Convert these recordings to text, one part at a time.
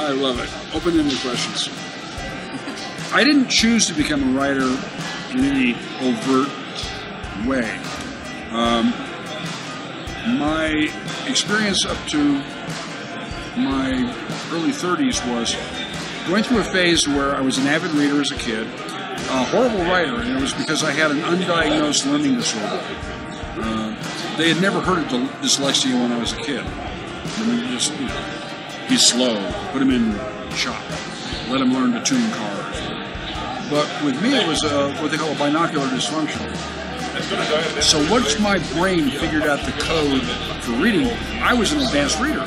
I love it. Open-ended questions. I didn't choose to become a writer in any overt way. My experience up to my early 30s was going through a phase where I was an avid reader as a kid, a horrible writer, and it was because I had an undiagnosed learning disorder. They had never heard of dyslexia when I was a kid. I mean, just, you know, he's slow, put him in shop, let him learn to tune cars. But with me, it was what they call a binocular dysfunction. So once my brain figured out the code for reading, I was an advanced reader.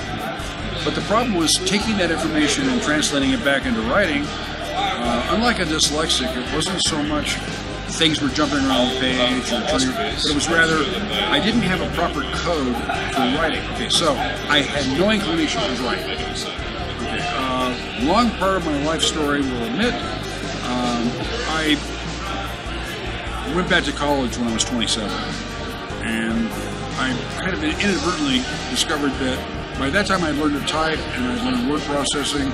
But the problem was taking that information and translating it back into writing. Unlike a dyslexic, it wasn't so much things were jumping around the page, but it was rather I didn't have a proper code for writing. Okay, so I had no inclination to write. Okay, long part of my life story will admit I went back to college when I was 27, and I kind of inadvertently discovered that by that time I had learned to type and I learned word processing,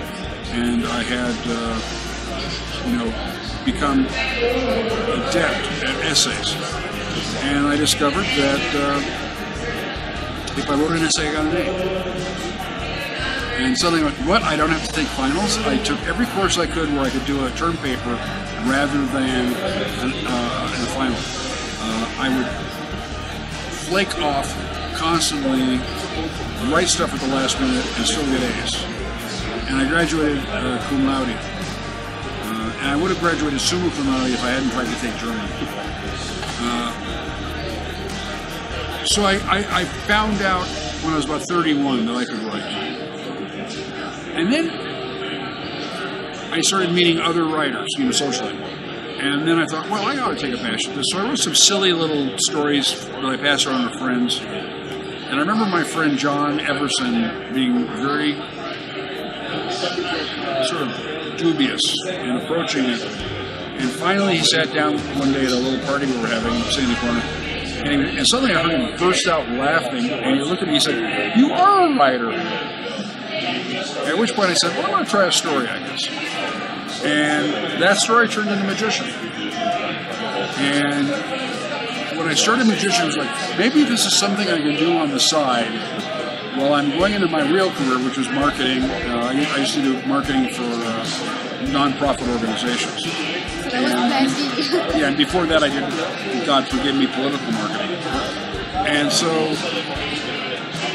and I had become adept at essays. And I discovered that if I wrote an essay, I got an A. And suddenly I went, what? I don't have to take finals? I took every course I could where I could do a term paper rather than a final. I would flake off constantly, write stuff at the last minute, and still get A's. And I graduated cum laude. And I would have graduated summa cum laude if I hadn't tried to take German. So I found out when I was about 31 that I could write. And then I started meeting other writers, socially. And then I thought, well, I ought to take a passion to this. So I wrote some silly little stories that I passed around to friends. And I remember my friend John Everson being very sort of dubious in approaching it. And finally he sat down one day at a little party we were having, sitting in the corner. And suddenly I heard him burst out laughing. And he looked at me and said, "You are a writer." At which point I said, well, I'm going to try a story, I guess. And that story turned into Magician. And when I started Magician, I was like, maybe this is something I can do on the side while I'm going into my real career, which was marketing. I used to do marketing for non-profit organizations. And before that I did, God forgive me, political marketing. And so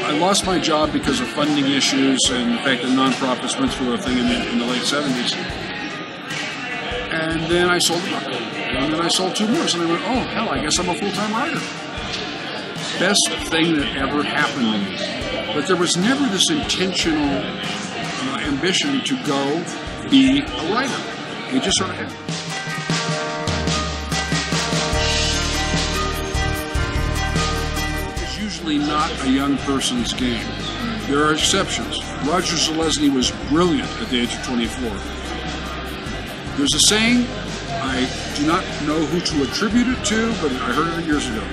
I lost my job because of funding issues and the fact that nonprofits went through a thing in the late 70s. And then I sold a book. And then I sold 2 more. And I went, oh, hell, I guess I'm a full-time writer. Best thing that ever happened to me. But there was never this intentional ambition to go be a writer. It just sort of happened. Not a young person's game. There are exceptions. Roger Zelazny was brilliant at the age of 24. There's a saying, I do not know who to attribute it to, but I heard it years ago.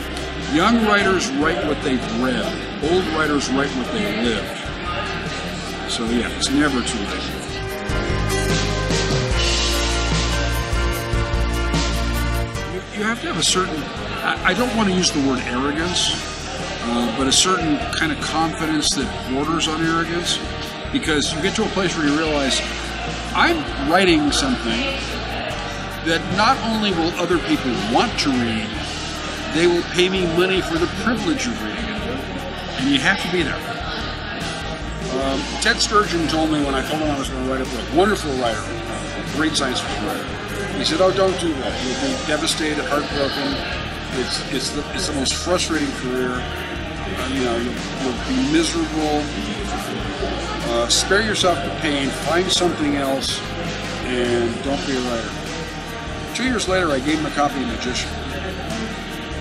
Young writers write what they've read. Old writers write what they've lived. So yeah, it's never too late. You have to have a certain, I don't want to use the word arrogance, but a certain kind of confidence that borders on arrogance, because you get to a place where you realize I'm writing something that not only will other people want to read, they will pay me money for the privilege of reading it, and you have to be there. Ted Sturgeon told me when I told him I was going to write a book, wonderful writer, great science fiction writer, he said, oh, don't do that, you'll be devastated, heartbroken, it's the most frustrating career. You'll be miserable. Spare yourself the pain. Find something else, and don't be a writer. 2 years later, I gave him a copy of Magician,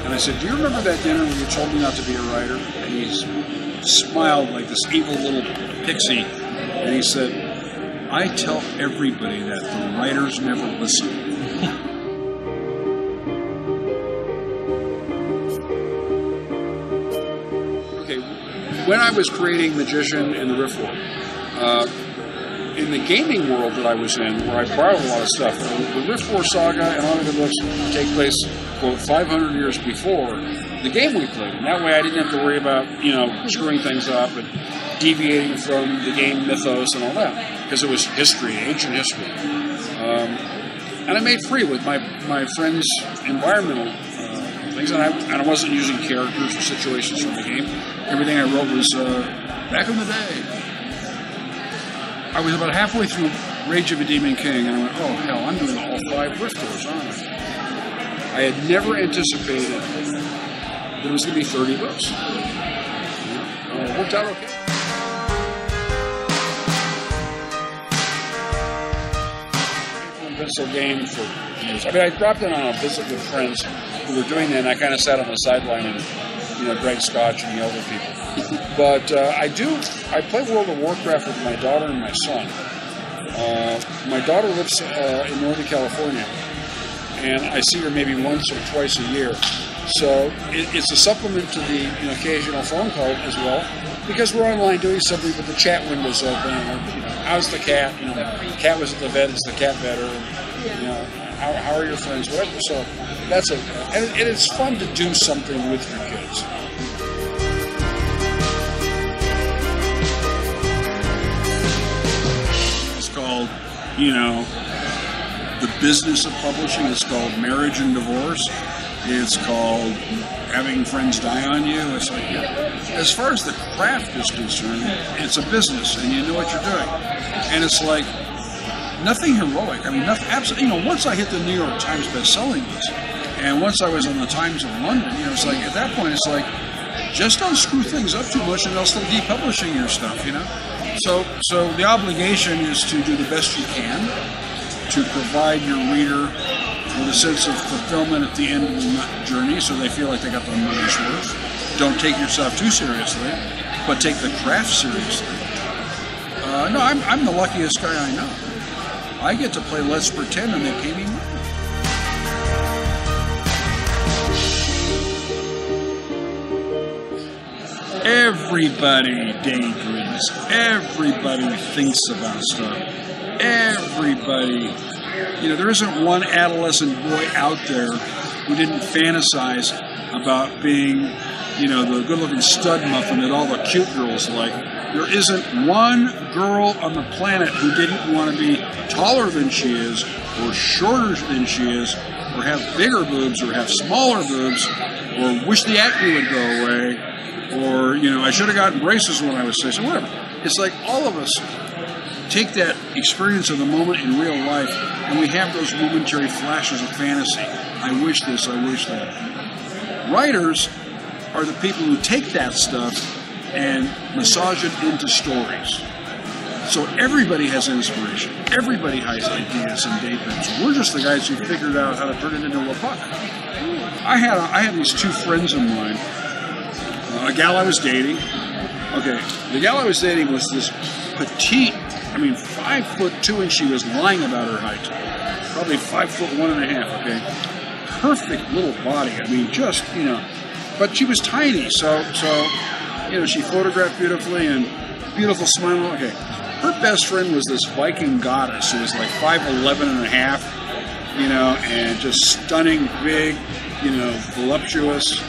and I said, "Do you remember that dinner when you told me not to be a writer?" And he smiled like this evil little pixie, and he said, "I tell everybody that the writers never listen." When I was creating Magician and the Riftwar, in the gaming world that I was in, where I borrowed a lot of stuff, the Riftwar Saga and all of the books take place, quote, 500 years before the game we played. And that way I didn't have to worry about, screwing things up and deviating from the game mythos and all that, because it was history, ancient history. And I made free with my friends' environmental things, and I wasn't using characters or situations from the game. Everything I wrote was back in the day. I was about halfway through Rage of a Demon King, and I went, oh, hell, I'm doing all 5 Riftwars, aren't I? I had never anticipated that it was going to be 30 books. It worked out okay. Pencil game for years. I mean, I dropped in on a visit with friends who were doing that, and I kind of sat on the sideline and, drank scotch and yelled at people. But I play World of Warcraft with my daughter and my son. My daughter lives in Northern California, and I see her maybe once or twice a year. So it's a supplement to the occasional phone call as well, because we're online doing something, but the chat window's open. How's the cat? The cat was at the vet. Is the cat better? How are your friends? Whatever. So that's it. And it's fun to do something with your kids. It's called, the business of publishing. It's called marriage and divorce. It's called having friends die on you. It's like, as far as the craft is concerned, it's a business, and you know what you're doing. And it's like nothing heroic. I mean, nothing. Absolutely. Once I hit the New York Times best-selling list, and once I was on the Times of London, it's like at that point, it's like just don't screw things up too much, and they'll still keep publishing your stuff. So the obligation is to do the best you can to provide your reader with a sense of fulfillment at the end of the journey, so they feel like they got their money's worth. Don't take yourself too seriously, but take the craft seriously. No, I'm the luckiest guy I know. I get to play Let's Pretend, and they pay me money. Everybody daydreams. Everybody thinks about stuff. Everybody. There isn't one adolescent boy out there who didn't fantasize about being, the good-looking stud muffin that all the cute girls like. There isn't one girl on the planet who didn't want to be taller than she is, or shorter than she is, or have bigger boobs, or have smaller boobs, or wish the acne would go away, or, I should have gotten braces when I was 6, or whatever. It's like all of us take that experience of the moment in real life, and we have those momentary flashes of fantasy. I wish this, I wish that. Writers are the people who take that stuff and massage it into stories. So everybody has inspiration. Everybody has ideas and day pencil. We're just the guys who figured out how to turn it into a book. I had these 2 friends of mine. A gal I was dating. Okay, the gal I was dating was this petite, 5'2", and she was lying about her height. Probably 5'1.5", okay? Perfect little body. But she was tiny, so she photographed beautifully and beautiful smile. Okay. Her best friend was this Viking goddess who was like 5'11.5", and just stunning, big, voluptuous.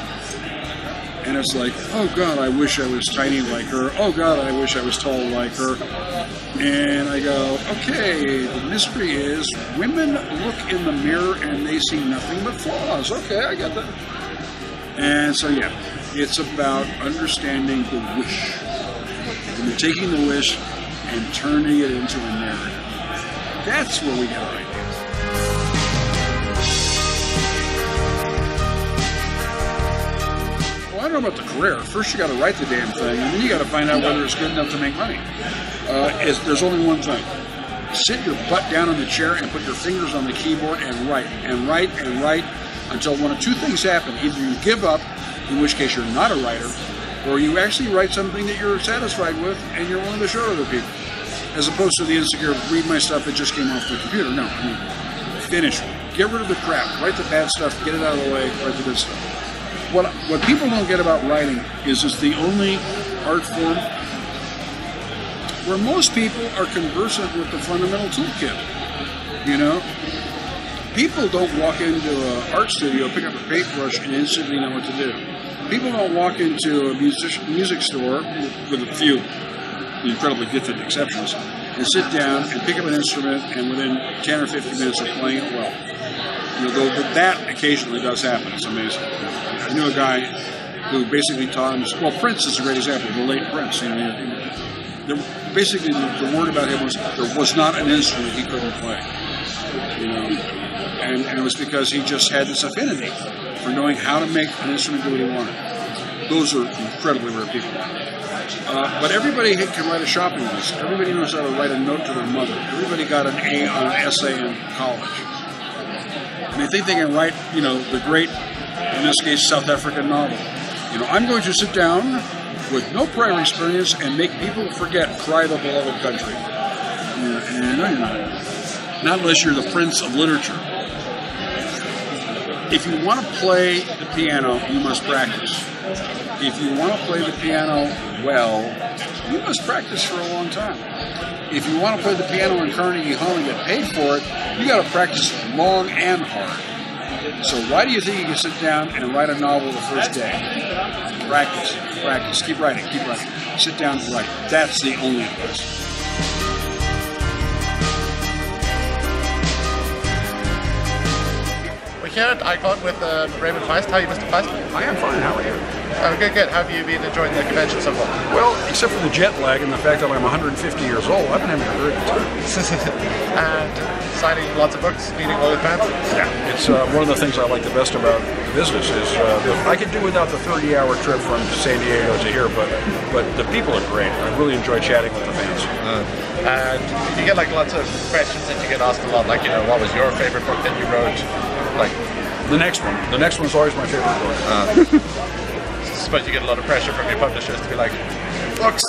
And it's like, oh God, I wish I was tiny like her. Oh God, I wish I was tall like her. And I go, okay, the mystery is women look in the mirror and they see nothing but flaws. Okay, I got that. And so, it's about understanding the wish. And then taking the wish and turning it into a narrative. That's where we get our ideas. Well, I don't know about the career. First, you got to write the damn thing, and then you got to find out whether it's good enough to make money. There's only one thing. Sit your butt down in the chair and put your fingers on the keyboard and write, and write, and write, until one of 2 things happen. Either you give up, in which case you're not a writer, or you actually write something that you're satisfied with and you're willing to show other people. As opposed to the insecure, read my stuff, it just came off the computer. No, finish. Get rid of the crap. Write the bad stuff, get it out of the way, write the good stuff. What people don't get about writing is it's the only art form where most people are conversant with the fundamental toolkit. You know, people don't walk into an art studio, pick up a paintbrush, and instantly know what to do. People don't walk into a music store, with a few incredibly gifted exceptions, and sit down and pick up an instrument, and within 10 or 15 minutes are playing it well. You know, though that occasionally does happen. It's amazing. I knew a guy who basically taught him. Well, Prince is a great example. The late Prince. You know, basically the word about him was there was not an instrument he couldn't play. You know, and it was because he just had this affinity for knowing how to make an instrument do what he wanted. Those are incredibly rare people. But everybody can write a shopping list. Everybody knows how to write a note to their mother. Everybody got an A on an essay in college. And they think they can write, you know, the great, in this case, South African novel. You know, I'm going to sit down with no prior experience and make people forget Cry the Beloved Country. And no, you're not. Not unless you're the prince of literature. If you want to play the piano, you must practice. If you want to play the piano well, you must practice for a long time. If you want to play the piano in Carnegie Hall and get paid for it, you got to practice long and hard. So why do you think you can sit down and write a novel the first day? Practice, practice, keep writing, keep writing. Sit down and write. That's the only advice. Here at Icon with Raymond Feist. How are you, Mr. Feist? I am fine. How are you? Good, good. How have you been enjoying the convention so far? Well, except for the jet lag and the fact that I'm 150 years old, I've been having a very good time. And signing lots of books, meeting all your fans? Yeah, it's one of the things I like the best about the business is I could do without the 30-hour trip from San Diego to here, but the people are great. I really enjoy chatting with the fans. And you get like lots of questions that you get asked a lot, like, you know, what was your favorite book that you wrote? Like the next one. The next one's always my favorite book. Suppose you get a lot of pressure from your publishers to be like, books.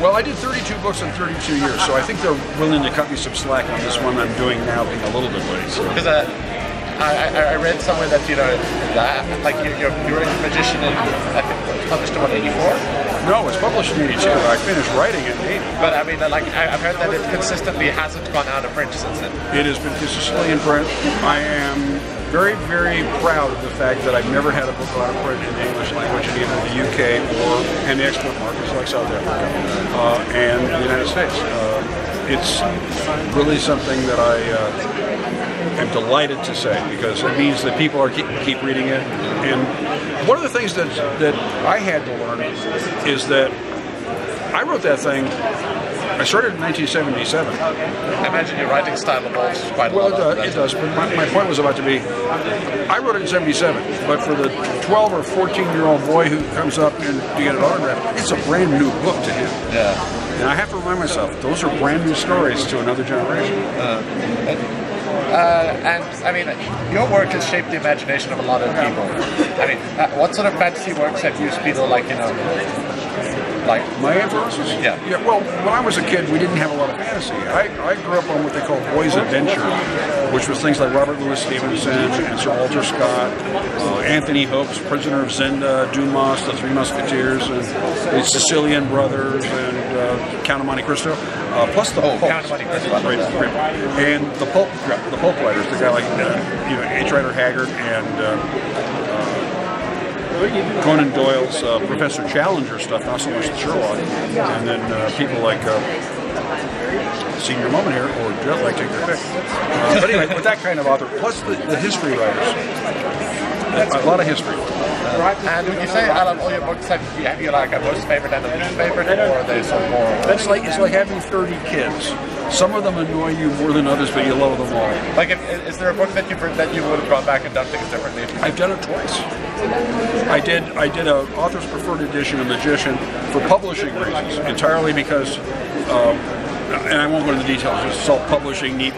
Well, I did 32 books in 32 years, so I think they're willing to cut me some slack on this one I'm doing now, being a little bit late. Because I read somewhere that, you know, like you wrote Magician and I think it was published in what, 84? No, it's published in 82. I finished writing it in 80. But I mean, like I've heard that it consistently hasn't gone out of print since then. It has been consistently in print. I am very, very proud of the fact that I've never had a book out of print in the English language in either the UK and the export markets like South Africa and the United States. It's really something that I am delighted to say because it means that people are keep reading it. And one of the things that I had to learn is that I wrote that thing. I started in 1977. I imagine your writing style evolves quite a lot. Well, it does, but my point was about to be, I wrote it in 77, but for the 12 or 14-year-old boy who comes up and to get an autograph, it's a brand new book to him. Yeah. And I have to remind myself, those are brand new stories to another generation. And I mean, your work has shaped the imagination of a lot of people. I mean, what sort of fantasy works have you been like, you know, like my influences? Yeah. Well, when I was a kid, we didn't have a lot of fantasy. I grew up on what they call boys' adventure, which was things like Robert Louis Stevenson and Sir Walter Scott, Anthony Hope's Prisoner of Zenda, Dumas, The Three Musketeers, and the Sicilian Brothers, and Count of Monte Cristo. Plus the pulp. Count of Monte Cristo. Right, and the pulp writers, the guy like H. Rider Haggard and Conan Doyle's Professor Challenger stuff, not so much the Sherlock, and then people like Senior Moment here or Jet Lag, take your pick. But anyway, with that kind of author, plus the history writers, a lot of history. And would you say out of all your books, have you like a most favorite and a least favorite, or are they some more? It's like having 30 kids. Some of them annoy you more than others, but you love them all. Like, is there a book that you would have gone back and done things differently? I've done it twice. I did an author's preferred edition of Magician for publishing reasons, entirely because, and I won't go into the details, just self-publishing, neat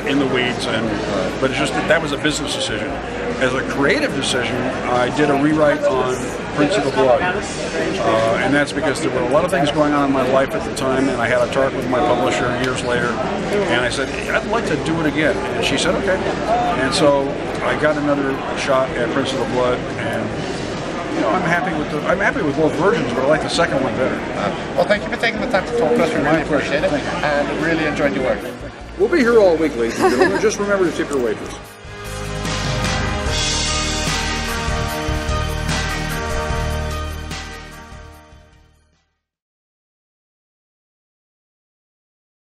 in the weeds, but it's just that was a business decision. As a creative decision, I did a rewrite on Prince of the Blood, and that's because there were a lot of things going on in my life at the time, and I had a talk with my publisher years later, and I said, I'd like to do it again, and she said, okay. And so I got another shot at Prince of the Blood, and I'm happy with both versions, but I like the second one better. Well, thank you for taking the time to talk to us. We really appreciate it, and really enjoyed your work. We'll be here all week, ladies and gentlemen. Just remember to tip your waitress.